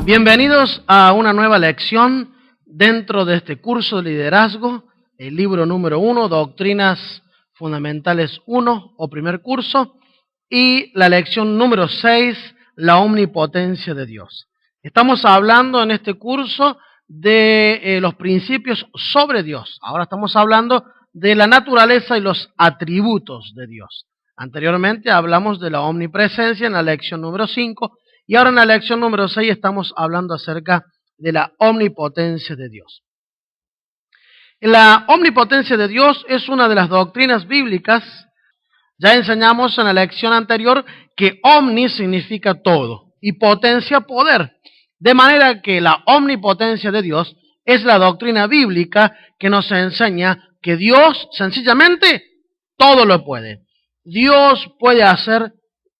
Bienvenidos a una nueva lección dentro de este curso de liderazgo, el libro número 1, Doctrinas Fundamentales 1 o primer curso, y la lección número 6, la omnipotencia de Dios. Estamos hablando en este curso de los principios sobre Dios. Ahora estamos hablando de la naturaleza y los atributos de Dios. Anteriormente hablamos de la omnipresencia en la lección número 5, y ahora en la lección número 6 estamos hablando acerca de la omnipotencia de Dios. La omnipotencia de Dios es una de las doctrinas bíblicas. Ya enseñamos en la lección anterior que omni significa todo y potencia poder. De manera que la omnipotencia de Dios es la doctrina bíblica que nos enseña que Dios sencillamente todo lo puede. Dios puede hacer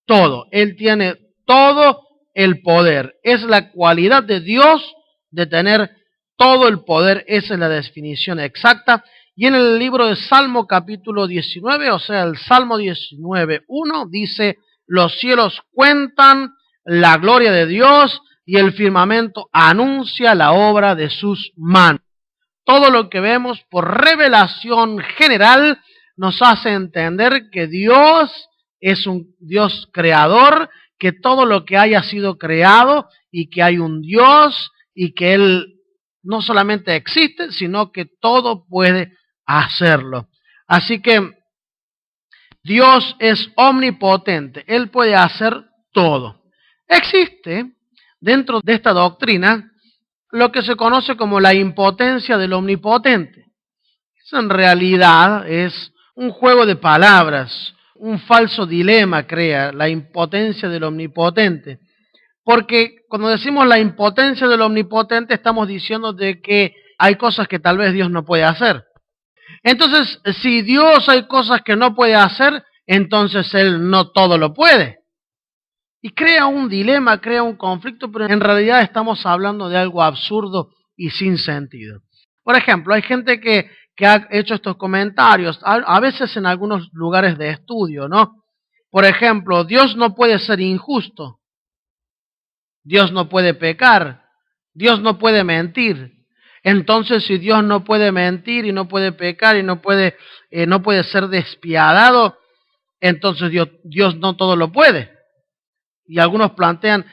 todo. Él tiene todo el poder. Es la cualidad de Dios de tener todo el poder. Esa es la definición exacta. Y en el libro de Salmo capítulo 19, o sea, el Salmo 19:1, dice: los cielos cuentan la gloria de Dios y el firmamento anuncia la obra de sus manos. Todo lo que vemos por revelación general nos hace entender que Dios es un Dios creador, que todo lo que haya sido creado y que hay un Dios y que Él no solamente existe, sino que todo puede hacerlo. Así que Dios es omnipotente, Él puede hacer todo. Existe dentro de esta doctrina lo que se conoce como la impotencia del omnipotente. Eso en realidad es un juego de palabras, un falso dilema crea la impotencia del omnipotente. Porque cuando decimos la impotencia del omnipotente estamos diciendo de que hay cosas que tal vez Dios no puede hacer. Entonces, si Dios hay cosas que no puede hacer, entonces Él no todo lo puede. Y crea un dilema, crea un conflicto, pero en realidad estamos hablando de algo absurdo y sin sentido. Por ejemplo, hay gente que ha hecho estos comentarios, a veces en algunos lugares de estudio, ¿no? Por ejemplo, Dios no puede ser injusto, Dios no puede pecar, Dios no puede mentir. Entonces, si Dios no puede mentir y no puede pecar y no puede ser despiadado, entonces Dios no todo lo puede. Y algunos plantean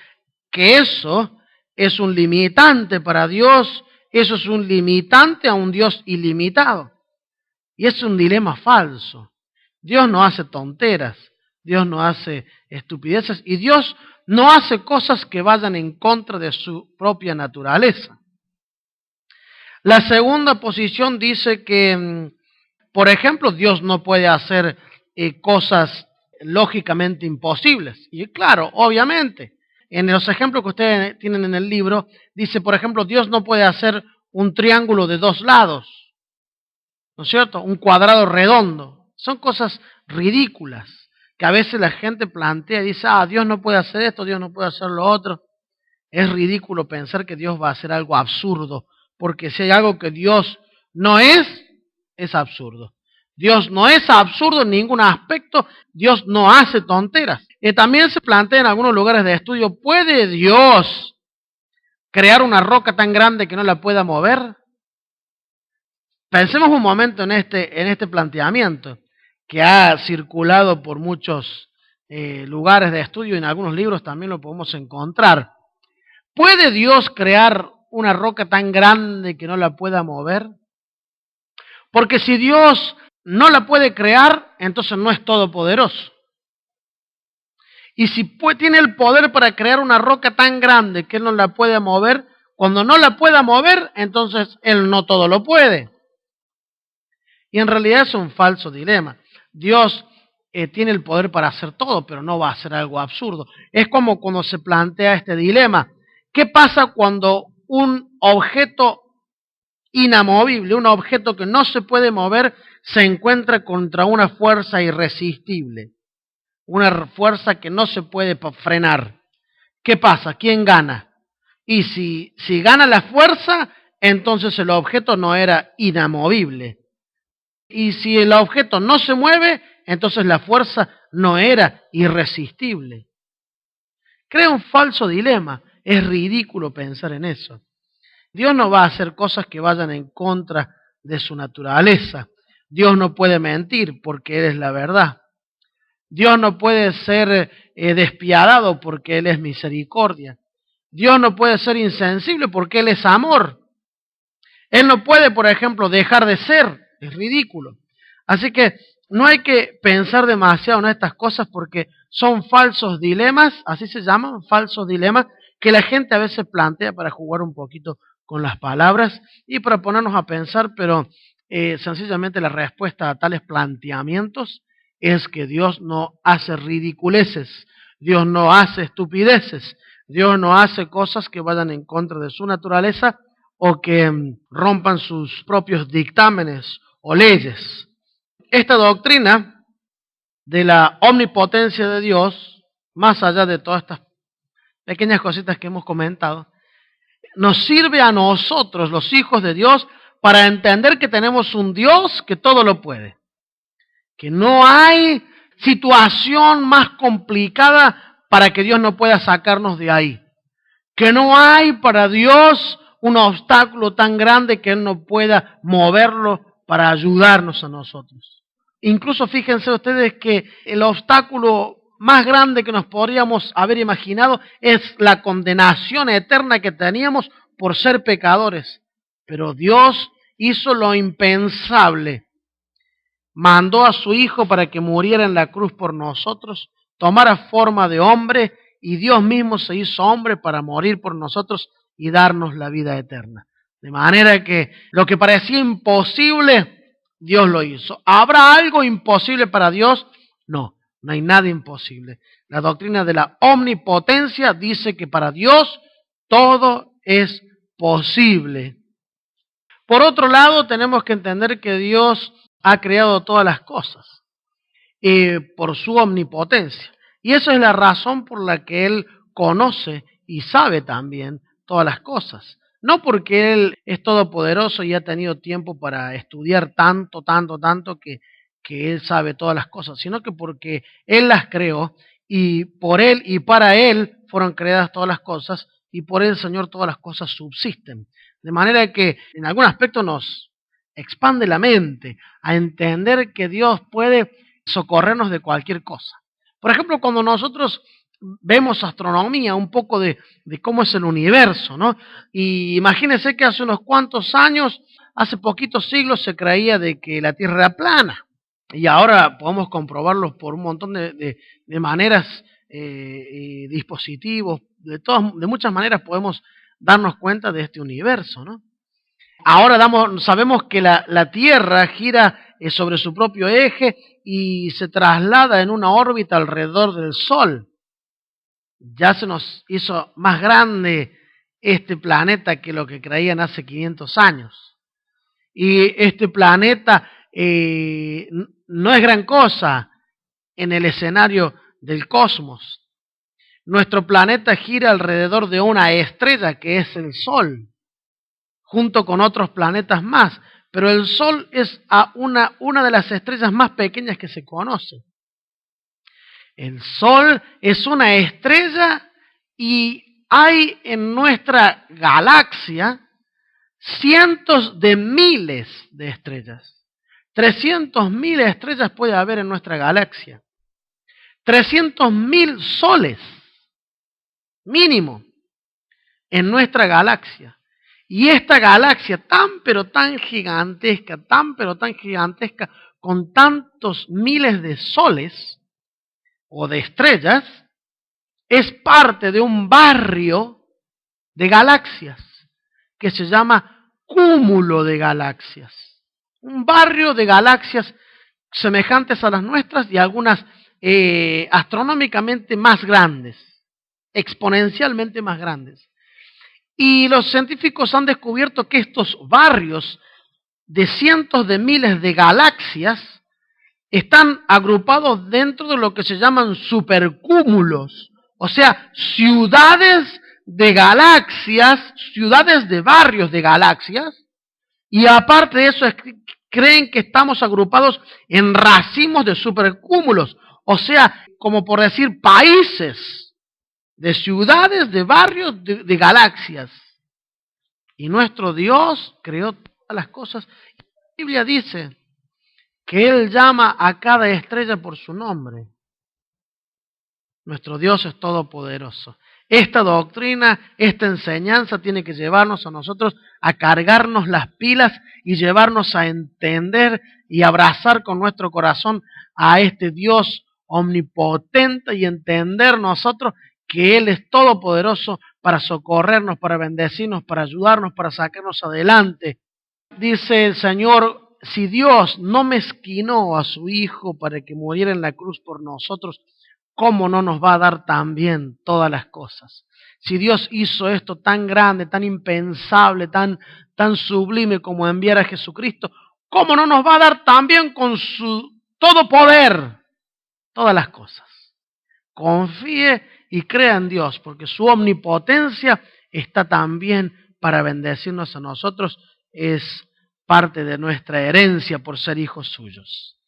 que eso es un limitante para Dios, eso es un limitante a un Dios ilimitado. Y es un dilema falso. Dios no hace tonteras, Dios no hace estupideces y Dios no hace cosas que vayan en contra de su propia naturaleza. La segunda posición dice que, por ejemplo, Dios no puede hacer cosas lógicamente imposibles. Y claro, obviamente, en los ejemplos que ustedes tienen en el libro, dice, por ejemplo, Dios no puede hacer un triángulo de 2 lados, ¿no es cierto? Un cuadrado redondo. Son cosas ridículas que a veces la gente plantea y dice, Dios no puede hacer esto, Dios no puede hacer lo otro. Es ridículo pensar que Dios va a hacer algo absurdo, porque si hay algo que Dios no es absurdo. Dios no es absurdo en ningún aspecto, Dios no hace tonteras. También se plantea en algunos lugares de estudio, ¿puede Dios crear una roca tan grande que no la pueda mover? Pensemos un momento en este planteamiento que ha circulado por muchos lugares de estudio y en algunos libros también lo podemos encontrar. ¿Puede Dios crear una roca tan grande que no la pueda mover? Porque si Dios no la puede crear, entonces no es todopoderoso. Y si tiene el poder para crear una roca tan grande que Él no la puede mover, cuando no la pueda mover, entonces Él no todo lo puede. Y en realidad es un falso dilema. Dios tiene el poder para hacer todo, pero no va a hacer algo absurdo. Es como cuando se plantea este dilema. ¿Qué pasa cuando un objeto inamovible, un objeto que no se puede mover, se encuentra contra una fuerza irresistible? Una fuerza que no se puede frenar. ¿Qué pasa? ¿Quién gana? Y si gana la fuerza, entonces el objeto no era inamovible. Y si el objeto no se mueve, entonces la fuerza no era irresistible. Crea un falso dilema. Es ridículo pensar en eso. Dios no va a hacer cosas que vayan en contra de su naturaleza. Dios no puede mentir porque Él es la verdad. Dios no puede ser despiadado porque Él es misericordia. Dios no puede ser insensible porque Él es amor. Él no puede, por ejemplo, dejar de ser. Es ridículo. Así que no hay que pensar demasiado en estas cosas porque son falsos dilemas, así se llaman, falsos dilemas, que la gente a veces plantea para jugar un poquito con las palabras y para ponernos a pensar, pero sencillamente la respuesta a tales planteamientos es que Dios no hace ridiculeces, Dios no hace estupideces, Dios no hace cosas que vayan en contra de su naturaleza o que rompan sus propios dictámenes o leyes. Esta doctrina de la omnipotencia de Dios, más allá de todas estas pequeñas cositas que hemos comentado, nos sirve a nosotros, los hijos de Dios, para entender que tenemos un Dios que todo lo puede. Que no hay situación más complicada para que Dios no pueda sacarnos de ahí. Que no hay para Dios un obstáculo tan grande que Él no pueda moverlo para ayudarnos a nosotros. Incluso fíjense ustedes que el obstáculo más grande que nos podríamos haber imaginado es la condenación eterna que teníamos por ser pecadores. Pero Dios hizo lo impensable. Mandó a su Hijo para que muriera en la cruz por nosotros, tomara forma de hombre y Dios mismo se hizo hombre para morir por nosotros y darnos la vida eterna. De manera que lo que parecía imposible, Dios lo hizo. ¿Habrá algo imposible para Dios? No, no hay nada imposible. La doctrina de la omnipotencia dice que para Dios todo es posible. Por otro lado, tenemos que entender que Dios ha creado todas las cosas por su omnipotencia. Y esa es la razón por la que Él conoce y sabe también todas las cosas. No porque Él es todopoderoso y ha tenido tiempo para estudiar tanto que Él sabe todas las cosas, sino que porque Él las creó y por Él y para Él fueron creadas todas las cosas y por Él, Señor, todas las cosas subsisten. De manera que en algún aspecto nos expande la mente a entender que Dios puede socorrernos de cualquier cosa. Por ejemplo, cuando nosotros vemos astronomía, un poco de cómo es el universo, ¿no? Y imagínense que hace unos cuantos años, hace poquitos siglos, se creía de que la Tierra era plana. Y ahora podemos comprobarlo por un montón de maneras, dispositivos, de muchas maneras podemos darnos cuenta de este universo, ¿no? Ahora sabemos que la Tierra gira sobre su propio eje y se traslada en una órbita alrededor del Sol. Ya se nos hizo más grande este planeta que lo que creían hace 500 años. Y este planeta no es gran cosa en el escenario del cosmos. Nuestro planeta gira alrededor de una estrella que es el Sol, junto con otros planetas más, pero el Sol es una de las estrellas más pequeñas que se conoce. El Sol es una estrella y hay en nuestra galaxia cientos de miles de estrellas. 300.000 estrellas puede haber en nuestra galaxia. 300.000 soles, mínimo, en nuestra galaxia. Y esta galaxia tan pero tan gigantesca, con tantos miles de soles o de estrellas, es parte de un barrio de galaxias que se llama cúmulo de galaxias. Un barrio de galaxias semejantes a las nuestras y algunas astronómicamente más grandes, exponencialmente más grandes. Y los científicos han descubierto que estos barrios de cientos de miles de galaxias están agrupados dentro de lo que se llaman supercúmulos, o sea, ciudades de galaxias, ciudades de barrios de galaxias, y aparte de eso creen que estamos agrupados en racimos de supercúmulos, o sea, como por decir países, de ciudades, de barrios, de galaxias. Y nuestro Dios creó todas las cosas. La Biblia dice que Él llama a cada estrella por su nombre. Nuestro Dios es todopoderoso. Esta doctrina, esta enseñanza tiene que llevarnos a nosotros a cargarnos las pilas y llevarnos a entender y abrazar con nuestro corazón a este Dios omnipotente y entender nosotros que Él es todopoderoso para socorrernos, para bendecirnos, para ayudarnos, para sacarnos adelante. Dice el Señor, si Dios no mezquinó a su Hijo para que muriera en la cruz por nosotros, ¿cómo no nos va a dar también todas las cosas? Si Dios hizo esto tan grande, tan impensable, tan sublime como enviar a Jesucristo, ¿cómo no nos va a dar también con su todo poder todas las cosas? Confíe y crea en Dios, porque su omnipotencia está también para bendecirnos a nosotros. Es parte de nuestra herencia por ser hijos suyos.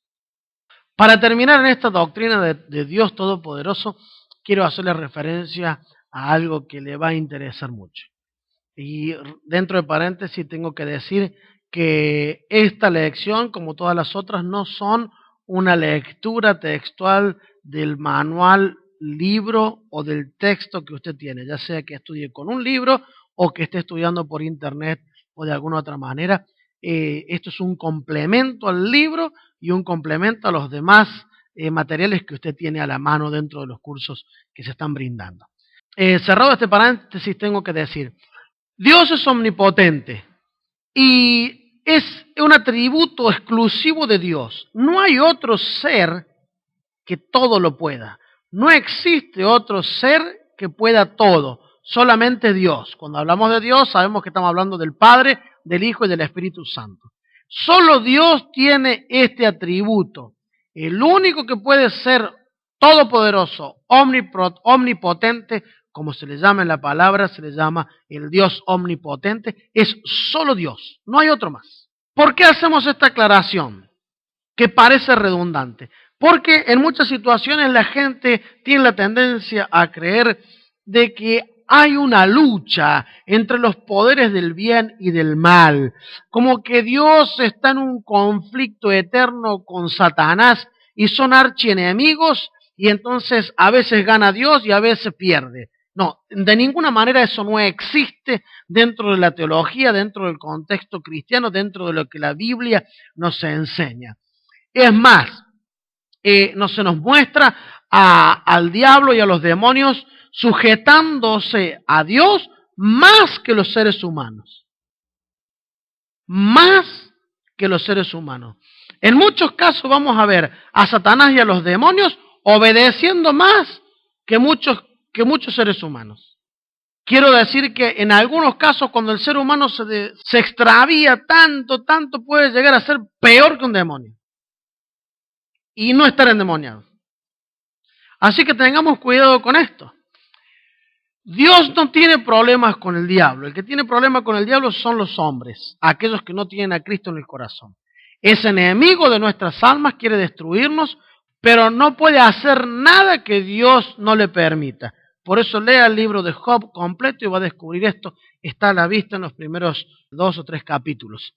Para terminar en esta doctrina de Dios Todopoderoso, quiero hacerle referencia a algo que le va a interesar mucho. Y dentro de paréntesis tengo que decir que esta lección, como todas las otras, no son una lectura textual del manual, libro o del texto que usted tiene, ya sea que estudie con un libro o que esté estudiando por internet o de alguna otra manera. Esto es un complemento al libro y un complemento a los demás materiales que usted tiene a la mano dentro de los cursos que se están brindando. Cerrado este paréntesis, tengo que decir, Dios es omnipotente y es un atributo exclusivo de Dios. No hay otro ser que todo lo pueda. No existe otro ser que pueda todo, solamente Dios. Cuando hablamos de Dios sabemos que estamos hablando del Padre, del Hijo y del Espíritu Santo. Solo Dios tiene este atributo. El único que puede ser todopoderoso, omnipotente, como se le llama en la palabra, se le llama el Dios omnipotente, es solo Dios, no hay otro más. ¿Por qué hacemos esta aclaración? Que parece redundante. Porque en muchas situaciones la gente tiene la tendencia a creer de que hay una lucha entre los poderes del bien y del mal, como que Dios está en un conflicto eterno con Satanás y son archienemigos y entonces a veces gana Dios y a veces pierde. No, de ninguna manera eso no existe dentro de la teología, dentro del contexto cristiano, dentro de lo que la Biblia nos enseña. Es más, no se nos muestra al diablo y a los demonios sujetándose a Dios más que los seres humanos. Más que los seres humanos. En muchos casos vamos a ver a Satanás y a los demonios obedeciendo más que muchos seres humanos. Quiero decir que en algunos casos cuando el ser humano se extravía tanto puede llegar a ser peor que un demonio. Y no estar endemoniado. Así que tengamos cuidado con esto. Dios no tiene problemas con el diablo. El que tiene problemas con el diablo son los hombres, aquellos que no tienen a Cristo en el corazón. Es enemigo de nuestras almas, quiere destruirnos, pero no puede hacer nada que Dios no le permita. Por eso lea el libro de Job completo y va a descubrir esto. Está a la vista en los primeros 2 o 3 capítulos.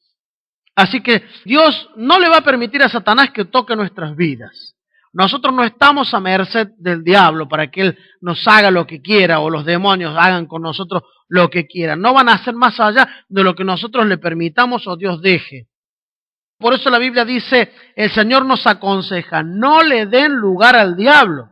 Así que Dios no le va a permitir a Satanás que toque nuestras vidas. Nosotros no estamos a merced del diablo para que él nos haga lo que quiera o los demonios hagan con nosotros lo que quieran. No van a hacer más allá de lo que nosotros le permitamos o Dios deje. Por eso la Biblia dice, el Señor nos aconseja, no le den lugar al diablo.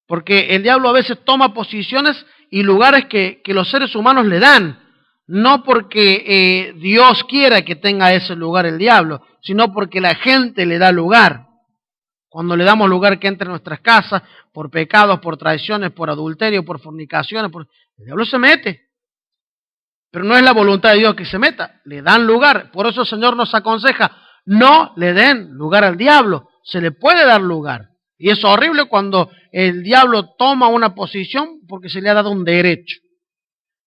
Porque el diablo a veces toma posiciones y lugares que los seres humanos le dan. No porque Dios quiera que tenga ese lugar el diablo, sino porque la gente le da lugar. Cuando le damos lugar que entre en nuestras casas, por pecados, por traiciones, por adulterio, por fornicaciones, el diablo se mete. Pero no es la voluntad de Dios que se meta, le dan lugar. Por eso el Señor nos aconseja, no le den lugar al diablo, se le puede dar lugar. Y es horrible cuando el diablo toma una posición porque se le ha dado un derecho.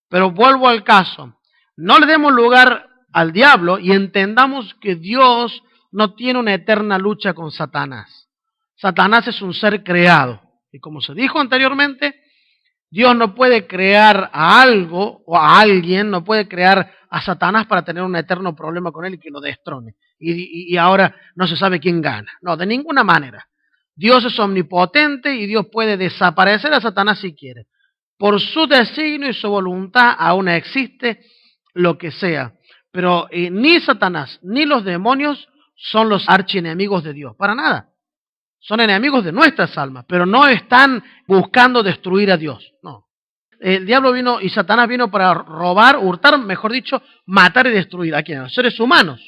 Pero vuelvo al caso, no le demos lugar al diablo y entendamos que Dios no tiene una eterna lucha con Satanás. Satanás es un ser creado. Y como se dijo anteriormente, Dios no puede crear a algo o a alguien, no puede crear a Satanás para tener un eterno problema con él y que lo destrone. Y ahora no se sabe quién gana. No, de ninguna manera. Dios es omnipotente y Dios puede desaparecer a Satanás si quiere. Por su designio y su voluntad aún existe lo que sea. Pero ni Satanás ni los demonios son los archienemigos de Dios, para nada. Son enemigos de nuestras almas, pero no están buscando destruir a Dios. No. El diablo vino y Satanás vino para robar, hurtar, mejor dicho, matar y destruir. ¿A quién? A los seres humanos.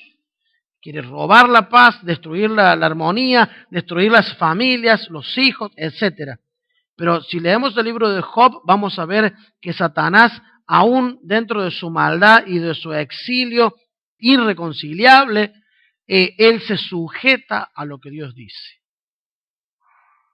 Quiere robar la paz, destruir la armonía, destruir las familias, los hijos, etcétera. Pero si leemos el libro de Job, vamos a ver que Satanás, aún dentro de su maldad y de su exilio irreconciliable, él se sujeta a lo que Dios dice.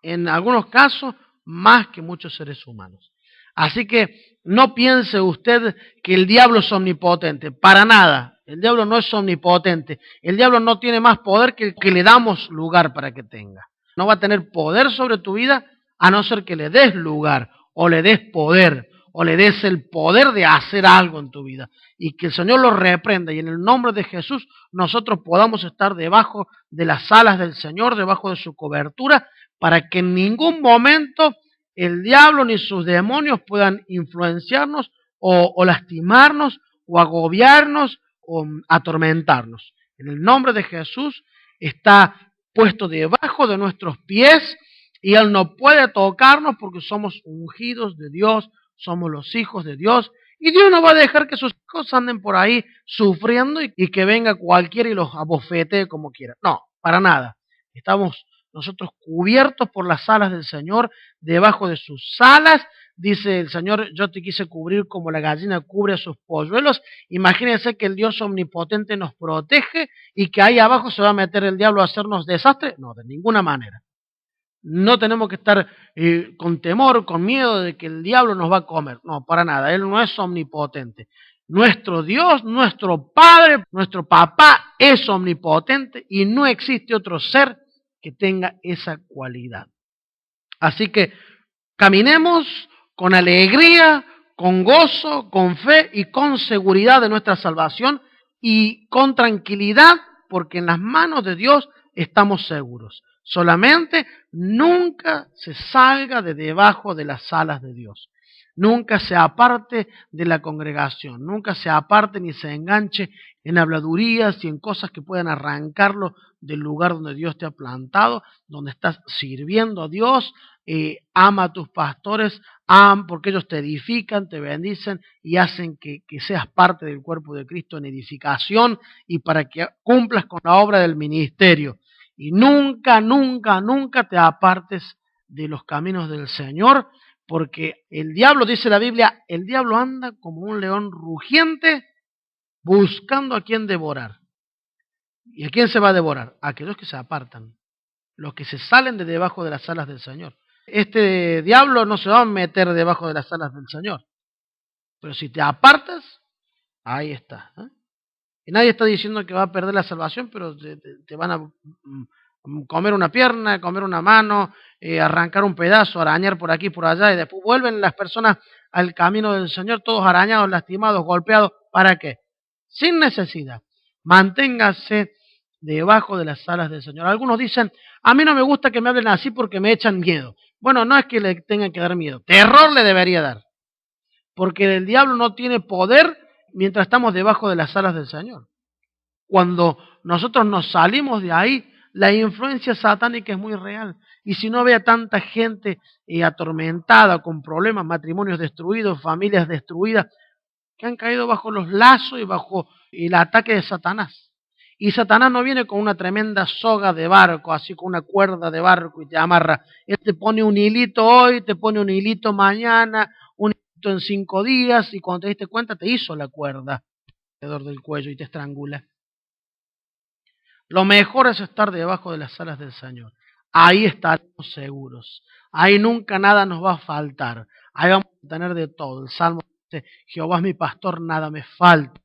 En algunos casos, más que muchos seres humanos. Así que no piense usted que el diablo es omnipotente, para nada. El diablo no es omnipotente. El diablo no tiene más poder que el que le damos lugar para que tenga. No va a tener poder sobre tu vida a no ser que le des lugar o le des poder o le des el poder de hacer algo en tu vida. Y que el Señor lo reprenda y en el nombre de Jesús nosotros podamos estar debajo de las alas del Señor, debajo de su cobertura, para que en ningún momento el diablo ni sus demonios puedan influenciarnos o lastimarnos o agobiarnos o atormentarnos. En el nombre de Jesús está puesto debajo de nuestros pies y Él no puede tocarnos porque somos ungidos de Dios, somos los hijos de Dios y Dios no va a dejar que sus hijos anden por ahí sufriendo y que venga cualquiera y los abofetee como quiera. No, para nada. Estamos nosotros cubiertos por las alas del Señor, debajo de sus alas. Dice el Señor, yo te quise cubrir como la gallina cubre a sus polluelos. Imagínense que el Dios omnipotente nos protege y que ahí abajo se va a meter el diablo a hacernos desastre. No, de ninguna manera. No tenemos que estar con temor, con miedo de que el diablo nos va a comer. No, para nada. Él no es omnipotente. Nuestro Dios, nuestro Padre, nuestro Papá es omnipotente y no existe otro ser que tenga esa cualidad. Así que caminemos con alegría, con gozo, con fe y con seguridad de nuestra salvación y con tranquilidad, porque en las manos de Dios estamos seguros. Solamente nunca se salga de debajo de las alas de Dios. Nunca se aparte de la congregación, nunca se aparte ni se enganche en habladurías y en cosas que puedan arrancarlo del lugar donde Dios te ha plantado, donde estás sirviendo a Dios. Ama a tus pastores, porque ellos te edifican, te bendicen y hacen que seas parte del cuerpo de Cristo en edificación y para que cumplas con la obra del ministerio. Y nunca, nunca, nunca te apartes de los caminos del Señor, porque el diablo, dice la Biblia, el diablo anda como un león rugiente buscando a quien devorar. ¿Y a quién se va a devorar? A aquellos que se apartan, los que se salen de debajo de las alas del Señor. Este diablo no se va a meter debajo de las alas del Señor, pero si te apartas, ahí está. Y nadie está diciendo que va a perder la salvación, pero te van a comer una pierna, comer una mano, arrancar un pedazo, arañar por aquí, por allá, y después vuelven las personas al camino del Señor, todos arañados, lastimados, golpeados. ¿Para qué? Sin necesidad. Manténgase debajo de las alas del Señor. Algunos dicen, a mí no me gusta que me hablen así porque me echan miedo. Bueno, no es que le tengan que dar miedo, terror le debería dar. Porque el diablo no tiene poder mientras estamos debajo de las alas del Señor. Cuando nosotros nos salimos de ahí, la influencia satánica es muy real. Y si no ve a tanta gente atormentada, con problemas, matrimonios destruidos, familias destruidas, que han caído bajo los lazos y bajo el ataque de Satanás. Y Satanás no viene con una tremenda soga de barco, así con una cuerda de barco y te amarra. Él te pone un hilito hoy, te pone un hilito mañana, un hilito en 5 días, y cuando te diste cuenta te hizo la cuerda alrededor del cuello y te estrangula. Lo mejor es estar debajo de las alas del Señor. Ahí estaremos seguros. Ahí nunca nada nos va a faltar. Ahí vamos a tener de todo. El Salmo dice, Jehová es mi pastor, nada me falta.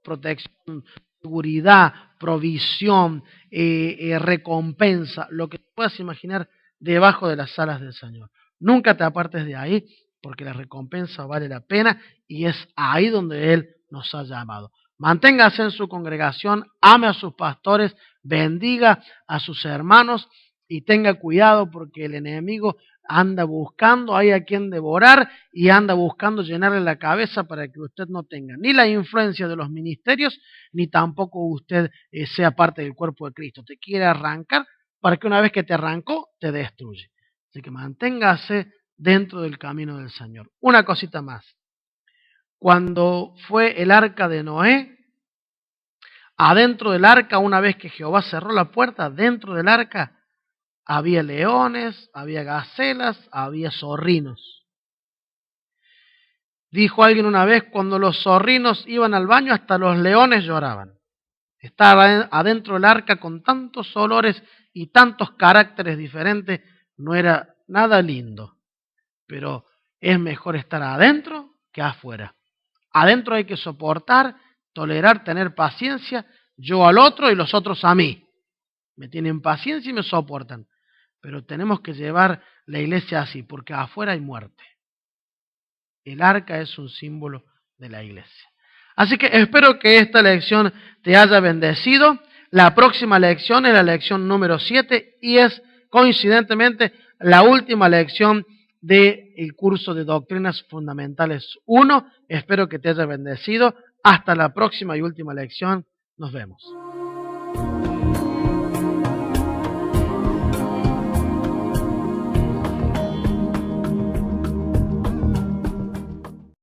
protección, seguridad, provisión, recompensa, lo que puedas imaginar debajo de las alas del Señor. Nunca te apartes de ahí, porque la recompensa vale la pena y es ahí donde Él nos ha llamado. Manténgase en su congregación, ame a sus pastores, bendiga a sus hermanos y tenga cuidado porque el enemigo anda buscando, hay a quien devorar y anda buscando llenarle la cabeza para que usted no tenga ni la influencia de los ministerios, ni tampoco usted sea parte del cuerpo de Cristo. Te quiere arrancar para que una vez que te arrancó, te destruye. Así que manténgase dentro del camino del Señor. Una cosita más. Cuando fue el arca de Noé, adentro del arca, una vez que Jehová cerró la puerta, dentro del arca había leones, había gacelas, había zorrinos. Dijo alguien una vez, cuando los zorrinos iban al baño, hasta los leones lloraban. Estar adentro del arca con tantos olores y tantos caracteres diferentes no era nada lindo. Pero es mejor estar adentro que afuera. Adentro hay que soportar, tolerar, tener paciencia, yo al otro y los otros a mí. Me tienen paciencia y me soportan. Pero tenemos que llevar la iglesia así, porque afuera hay muerte. El arca es un símbolo de la iglesia. Así que espero que esta lección te haya bendecido. La próxima lección es la lección número 7 y es coincidentemente la última lección del curso de Doctrinas Fundamentales 1. Espero que te haya bendecido. Hasta la próxima y última lección. Nos vemos.